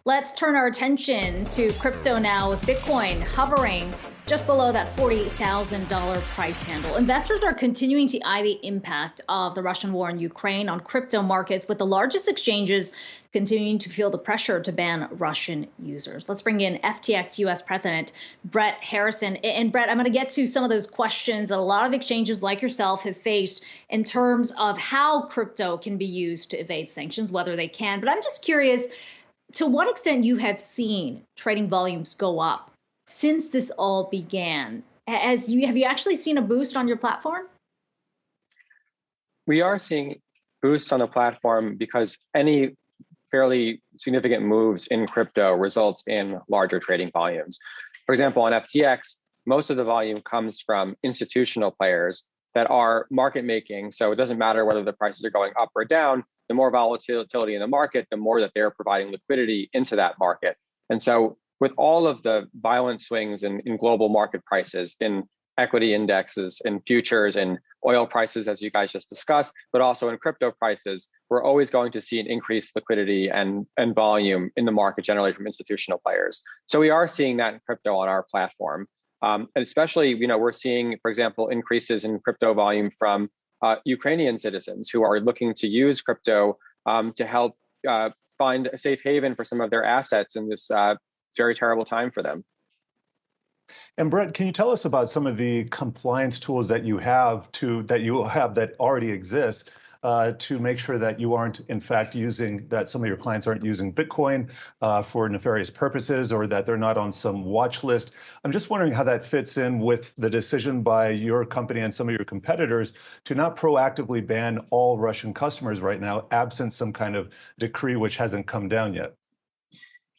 Let's turn our attention to crypto now with Bitcoin hovering just below that $40,000 price handle. Investors are continuing to eye the impact of the Russian war in Ukraine on crypto markets, with the largest exchanges continuing to feel the pressure to ban Russian users. Let's bring in FTX US President Brett Harrison. And Brett, I'm going to get to some of those questions that a lot of exchanges like yourself have faced in terms of how crypto can be used to evade sanctions, whether they can. But I'm just curious, to what extent you have seen trading volumes go up since this all began? Have you actually seen a boost on your platform? We are seeing boosts on the platform because any fairly significant moves in crypto results in larger trading volumes. For example, on FTX, most of the volume comes from institutional players that are market making. So it doesn't matter whether the prices are going up or down. The more volatility in the market, the more that they're providing liquidity into that market. And so with all of the violent swings in global market prices, in equity indexes, in futures, and oil prices, as you guys just discussed, but also in crypto prices, we're always going to see an increased liquidity and volume in the market, generally from institutional players. So we are seeing that in crypto on our platform. And especially, we're seeing, for example, increases in crypto volume from Ukrainian citizens who are looking to use crypto to help find a safe haven for some of their assets in this very terrible time for them. And Brett, can you tell us about some of the compliance tools that you have that already exist to make sure that you aren't, in fact, that some of your clients aren't using Bitcoin for nefarious purposes, or that they're not on some watch list? I'm just wondering how that fits in with the decision by your company and some of your competitors to not proactively ban all Russian customers right now, absent some kind of decree which hasn't come down yet.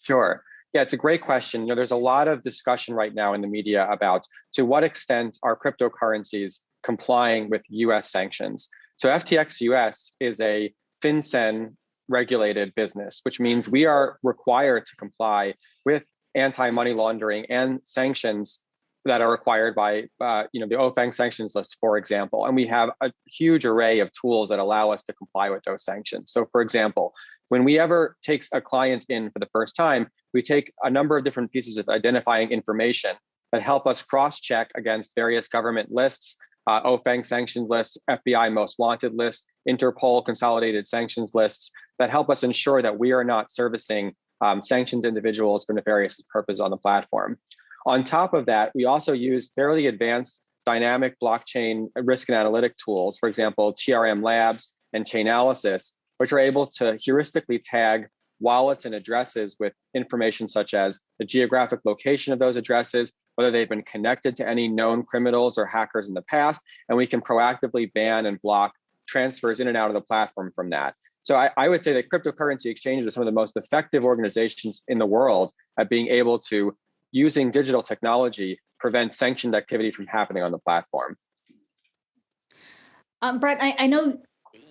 Sure. Yeah, it's a great question. There's a lot of discussion right now in the media about to what extent are cryptocurrencies complying with US sanctions. So FTX US is a FinCEN regulated business, which means we are required to comply with anti-money laundering and sanctions that are required by the OFAC sanctions list, for example. And we have a huge array of tools that allow us to comply with those sanctions. So for example, when we ever take a client in for the first time, we take a number of different pieces of identifying information that help us cross-check against various government lists, OFAC sanctions lists, FBI most wanted lists, Interpol consolidated sanctions lists, that help us ensure that we are not servicing sanctioned individuals for nefarious purposes on the platform. On top of that, we also use fairly advanced dynamic blockchain risk and analytic tools, for example, TRM Labs and Chainalysis, which are able to heuristically tag wallets and addresses with information such as the geographic location of those addresses, whether they've been connected to any known criminals or hackers in the past, and we can proactively ban and block transfers in and out of the platform from that. So I would say that cryptocurrency exchanges are some of the most effective organizations in the world at being able to, using digital technology, prevent sanctioned activity from happening on the platform. Brett, I know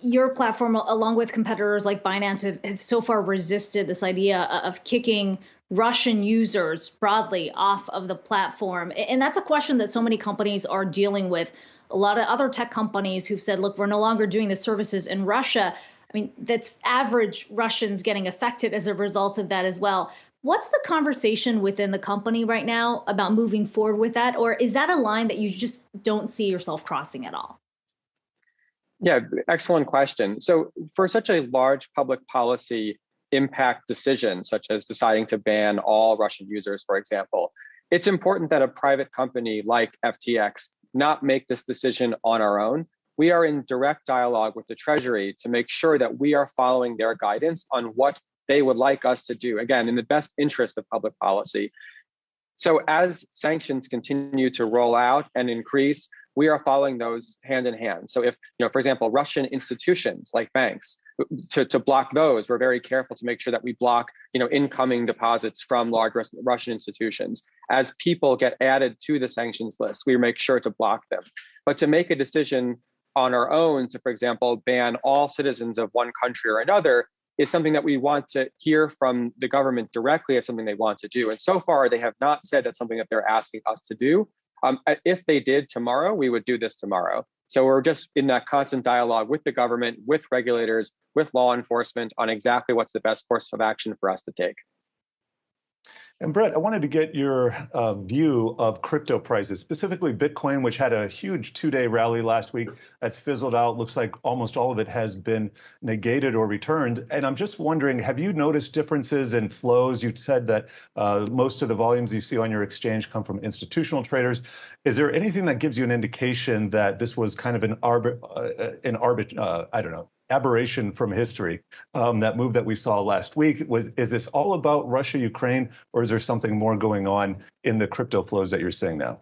your platform, along with competitors like Binance, have so far resisted this idea of kicking Russian users broadly off of the platform. And that's a question that so many companies are dealing with. A lot of other tech companies who've said, look, we're no longer doing the services in Russia. I mean, that's average Russians getting affected as a result of that as well. What's the conversation within the company right now about moving forward with that? Or is that a line that you just don't see yourself crossing at all? Yeah, excellent question. So for such a large public policy impact decision, such as deciding to ban all Russian users, for example, it's important that a private company like FTX not make this decision on our own. We are in direct dialogue with the Treasury to make sure that we are following their guidance on what they would like us to do, again, in the best interest of public policy. So as sanctions continue to roll out and increase, we are following those hand in hand. So if, for example, Russian institutions like banks, to block those, we're very careful to make sure that we block, incoming deposits from large Russian institutions. As people get added to the sanctions list, we make sure to block them. But to make a decision on our own to, for example, ban all citizens of one country or another is something that we want to hear from the government directly as something they want to do. And so far, they have not said that's something that they're asking us to do. If they did tomorrow, we would do this tomorrow. So we're just in that constant dialogue with the government, with regulators, with law enforcement on exactly what's the best course of action for us to take. And Brett, I wanted to get your view of crypto prices, specifically Bitcoin, which had a huge 2-day rally last week that's fizzled out. Looks like almost all of it has been negated or returned. And I'm just wondering, have you noticed differences in flows? You said that most of the volumes you see on your exchange come from institutional traders. Is there anything that gives you an indication that this was kind of I don't know, aberration from history, that move that we saw last week? Is this all about Russia, Ukraine, or is there something more going on in the crypto flows that you're seeing now?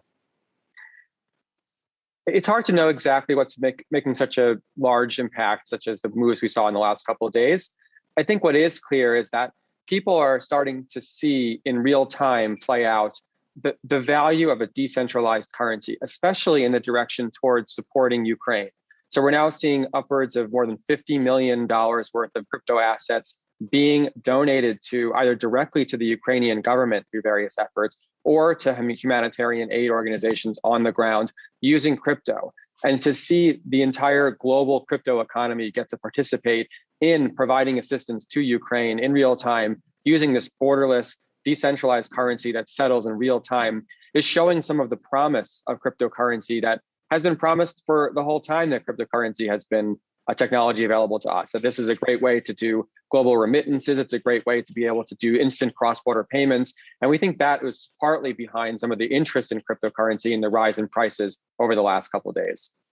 It's hard to know exactly what's making such a large impact, such as the moves we saw in the last couple of days. I think what is clear is that people are starting to see in real time play out the value of a decentralized currency, especially in the direction towards supporting Ukraine. So we're now seeing upwards of more than $50 million worth of crypto assets being donated to either directly to the Ukrainian government through various efforts or to humanitarian aid organizations on the ground using crypto. And to see the entire global crypto economy get to participate in providing assistance to Ukraine in real time using this borderless, decentralized currency that settles in real time is showing some of the promise of cryptocurrency that has been promised for the whole time that cryptocurrency has been a technology available to us. That this is a great way to do global remittances. It's a great way to be able to do instant cross-border payments. And we think that was partly behind some of the interest in cryptocurrency and the rise in prices over the last couple of days.